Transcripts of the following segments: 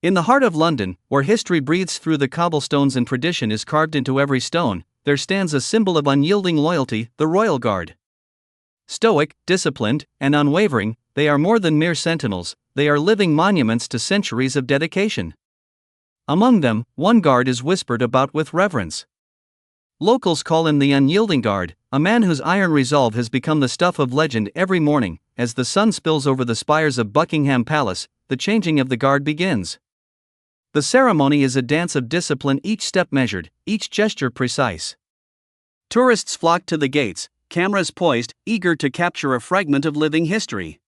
In the heart of London, where history breathes through the cobblestones and tradition is carved into every stone, there stands a symbol of unyielding loyalty, the Royal Guard. Stoic, disciplined, and unwavering, they are more than mere sentinels, they are living monuments to centuries of dedication. Among them, one guard is whispered about with reverence. Locals call him the Unyielding Guard, a man whose iron resolve has become the stuff of legend every morning. As the sun spills over the spires of Buckingham Palace, the changing of the guard begins. The ceremony is a dance of discipline, each step measured, each gesture precise. Tourists flock to the gates, cameras poised, eager to capture a fragment of living history.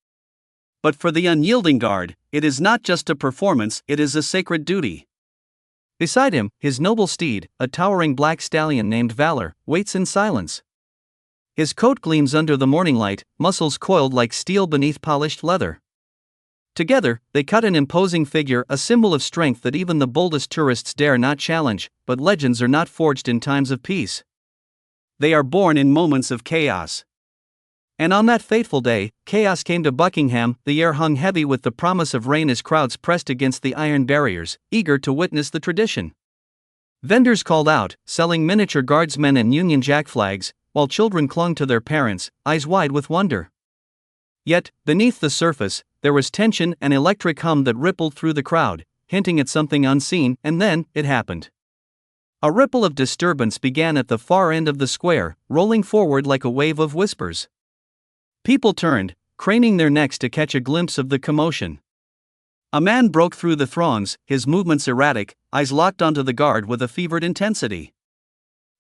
But for the Unyielding Guard, it is not just a performance, it is a sacred duty. Beside him, his noble steed, a towering black stallion named Valor, waits in silence. His coat gleams under the morning light, muscles coiled like steel beneath polished leather. Together, they cut an imposing figure, a symbol of strength that even the boldest tourists dare not challenge. But legends are not forged in times of peace. They are born in moments of chaos. And on that fateful day, chaos came to Buckingham. The air hung heavy with the promise of rain as crowds pressed against the iron barriers, eager to witness the tradition. Vendors called out, selling miniature guardsmen and Union Jack flags, while children clung to their parents, eyes wide with wonder. Yet, beneath the surface, there was tension, an electric hum that rippled through the crowd, hinting at something unseen, and then, it happened. A ripple of disturbance began at the far end of the square, rolling forward like a wave of whispers. People turned, craning their necks to catch a glimpse of the commotion. A man broke through the throngs, his movements erratic, eyes locked onto the guard with a fevered intensity.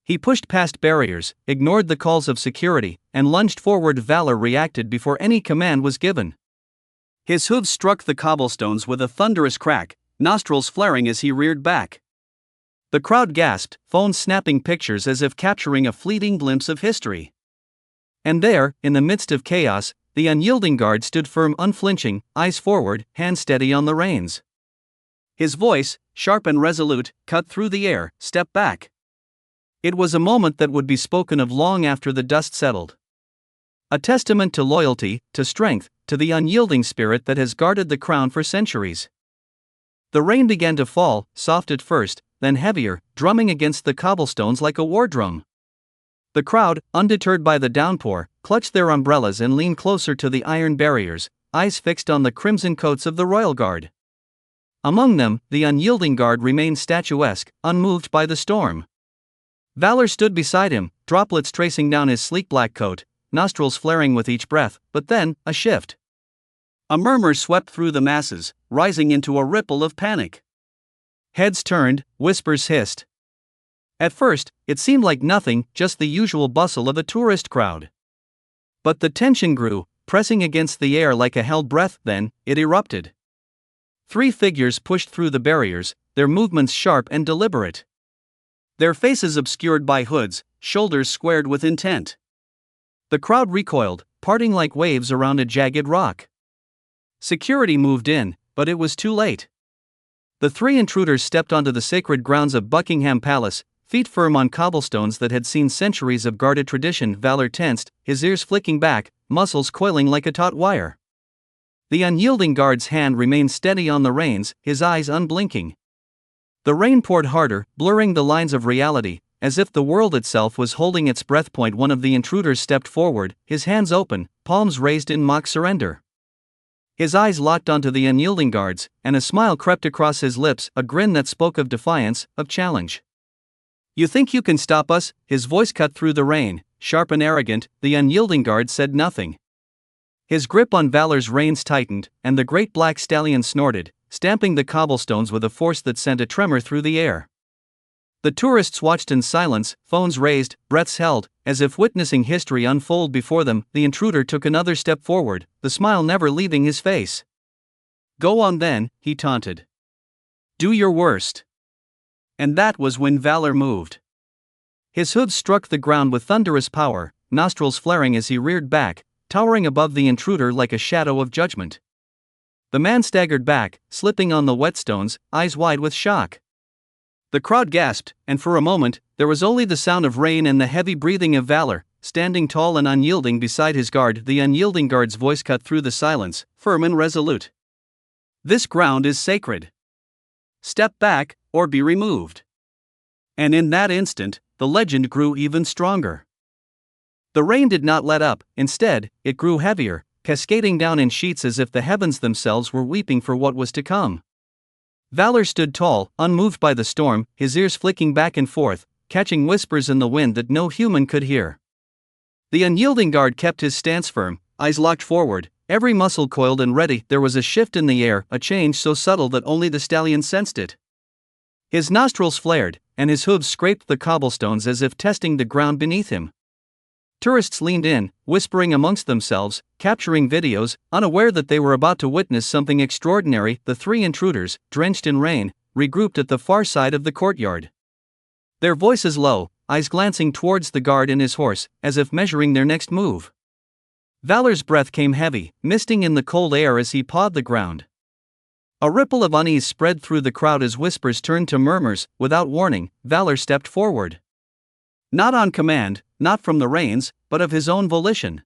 He pushed past barriers, ignored the calls of security, and lunged forward. Valor reacted before any command was given. His hooves struck the cobblestones with a thunderous crack, nostrils flaring as he reared back. The crowd gasped, phones snapping pictures as if capturing a fleeting glimpse of history. And there, in the midst of chaos, the Unyielding Guard stood firm, unflinching, eyes forward, hands steady on the reins. His voice, sharp and resolute, cut through the air. Step back. It was a moment that would be spoken of long after the dust settled. A testament to loyalty, to strength, to the unyielding spirit that has guarded the crown for centuries. The rain began to fall, soft at first, then heavier, drumming against the cobblestones like a war drum. The crowd, undeterred by the downpour, clutched their umbrellas and leaned closer to the iron barriers, eyes fixed on the crimson coats of the Royal Guard. Among them, the Unyielding Guard remained statuesque, unmoved by the storm. Valor stood beside him, droplets tracing down his sleek black coat, nostrils flaring with each breath. But then, a shift. A murmur swept through the masses, rising into a ripple of panic. Heads turned, whispers hissed. At first, it seemed like nothing, just the usual bustle of a tourist crowd. But the tension grew, pressing against the air like a held breath. Then, it erupted. 3 figures pushed through the barriers, their movements sharp and deliberate. Their faces obscured by hoods, shoulders squared with intent. The crowd recoiled, parting like waves around a jagged rock. Security moved in, but it was too late. The 3 intruders stepped onto the sacred grounds of Buckingham Palace, feet firm on cobblestones that had seen centuries of guarded tradition. Valor tensed, his ears flicking back, muscles coiling like a taut wire. The Unyielding Guard's hand remained steady on the reins, his eyes unblinking. The rain poured harder, blurring the lines of reality, as if the world itself was holding its breath. One of the intruders stepped forward, his hands open, palms raised in mock surrender. His eyes locked onto the Unyielding Guard's, and a smile crept across his lips, a grin that spoke of defiance, of challenge. "You think you can stop us?" His voice cut through the rain, sharp and arrogant. The Unyielding Guard said nothing. His grip on Valor's reins tightened, and the great black stallion snorted, stamping the cobblestones with a force that sent a tremor through the air. The tourists watched in silence, phones raised, breaths held, as if witnessing history unfold before them. The intruder took another step forward, the smile never leaving his face. "Go on then," he taunted. "Do your worst." And that was when Valor moved. His hooves struck the ground with thunderous power, nostrils flaring as he reared back, towering above the intruder like a shadow of judgment. The man staggered back, slipping on the whetstones, eyes wide with shock. The crowd gasped, and for a moment, there was only the sound of rain and the heavy breathing of Valor, standing tall and unyielding beside his guard. The Unyielding Guard's voice cut through the silence, firm and resolute. "This ground is sacred. step back, or be removed. And in that instant, the legend grew even stronger. The rain did not let up, instead, it grew heavier, cascading down in sheets as if the heavens themselves were weeping for what was to come. Valor stood tall, unmoved by the storm, his ears flicking back and forth, catching whispers in the wind that no human could hear. The unyielding guard kept his stance firm, eyes locked forward, every muscle coiled and ready. There was a shift in the air, a change so subtle that only the stallion sensed it. His nostrils flared, and his hooves scraped the cobblestones as if testing the ground beneath him. Tourists leaned in, whispering amongst themselves, capturing videos, unaware that they were about to witness something extraordinary. The three intruders, drenched in rain, regrouped at the far side of the courtyard. Their voices low, eyes glancing towards the guard and his horse, as if measuring their next move. Valor's breath came heavy, misting in the cold air as he pawed the ground. A ripple of unease spread through the crowd as whispers turned to murmurs. Without warning, Valor stepped forward. Not on command, not from the reins, but of his own volition.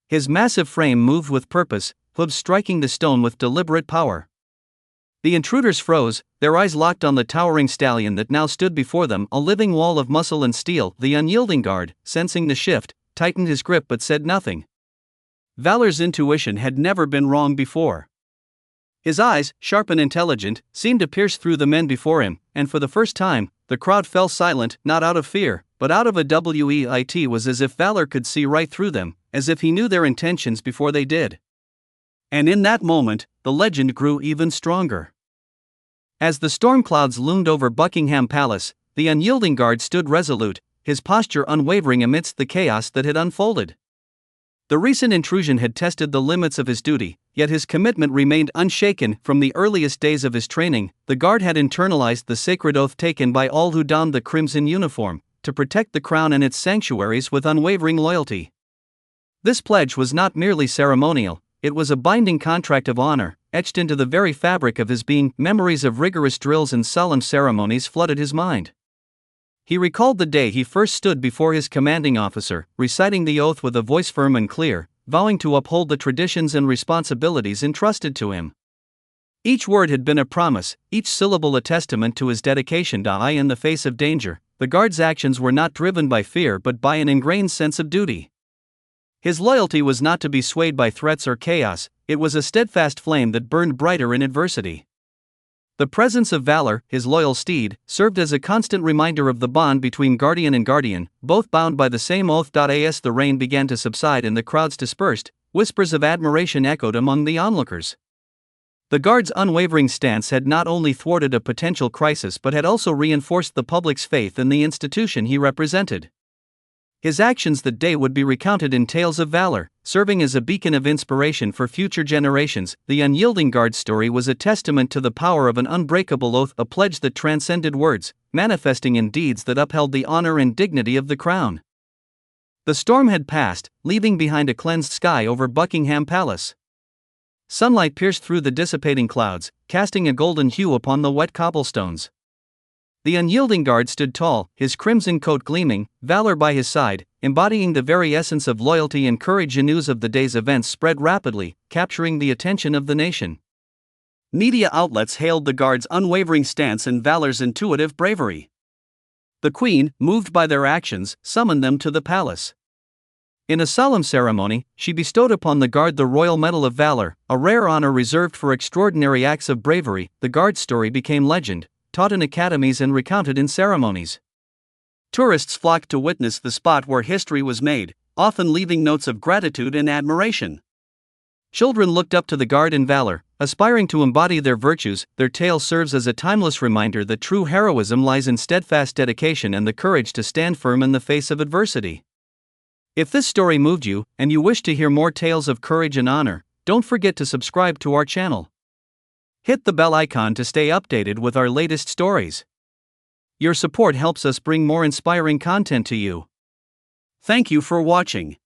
His massive frame moved with purpose, hooves striking the stone with deliberate power. The intruders froze, their eyes locked on the towering stallion that now stood before them, a living wall of muscle and steel. The unyielding guard, sensing the shift, tightened his grip but said nothing. Valor's intuition had never been wrong before. His eyes, sharp and intelligent, seemed to pierce through the men before him, and for the first time, the crowd fell silent, not out of fear, but out of a wait. Was as if Valor could see right through them, as if he knew their intentions before they did. And in that moment, the legend grew even stronger. As the storm clouds loomed over Buckingham Palace, the unyielding guard stood resolute, his posture unwavering amidst the chaos that had unfolded. The recent intrusion had tested the limits of his duty, yet his commitment remained unshaken. From the earliest days of his training, the guard had internalized the sacred oath taken by all who donned the crimson uniform, to protect the crown and its sanctuaries with unwavering loyalty. This pledge was not merely ceremonial, it was a binding contract of honor, etched into the very fabric of his being. Memories of rigorous drills and solemn ceremonies flooded his mind. He recalled the day he first stood before his commanding officer, reciting the oath with a voice firm and clear, vowing to uphold the traditions and responsibilities entrusted to him. Each word had been a promise, each syllable a testament to his dedication to in the face of danger. The guard's actions were not driven by fear but by an ingrained sense of duty. His loyalty was not to be swayed by threats or chaos, it was a steadfast flame that burned brighter in adversity. The presence of Valor, his loyal steed, served as a constant reminder of the bond between guardian and guardian, both bound by the same oath. As the rain began to subside and the crowds dispersed, whispers of admiration echoed among the onlookers. The guard's unwavering stance had not only thwarted a potential crisis but had also reinforced the public's faith in the institution he represented. His actions that day would be recounted in tales of valor, serving as a beacon of inspiration for future generations. The unyielding guard's story was a testament to the power of an unbreakable oath, a pledge that transcended words, manifesting in deeds that upheld the honor and dignity of the crown. The storm had passed, leaving behind a cleansed sky over Buckingham Palace. Sunlight pierced through the dissipating clouds, casting a golden hue upon the wet cobblestones. The unyielding guard stood tall, his crimson coat gleaming, valor by his side, embodying the very essence of loyalty and courage. News of the day's events spread rapidly, capturing the attention of the nation. Media outlets hailed the guard's unwavering stance and Valor's intuitive bravery. The Queen, moved by their actions, summoned them to the palace. In a solemn ceremony, she bestowed upon the Guard the Royal Medal of Valor, a rare honor reserved for extraordinary acts of bravery. The Guard's story became legend, taught in academies and recounted in ceremonies. Tourists flocked to witness the spot where history was made, often leaving notes of gratitude and admiration. Children looked up to the Guard in valor, aspiring to embody their virtues. Their tale serves as a timeless reminder that true heroism lies in steadfast dedication and the courage to stand firm in the face of adversity. If this story moved you, and you wish to hear more tales of courage and honor, don't forget to subscribe to our channel. Hit the bell icon to stay updated with our latest stories. Your support helps us bring more inspiring content to you. Thank you for watching.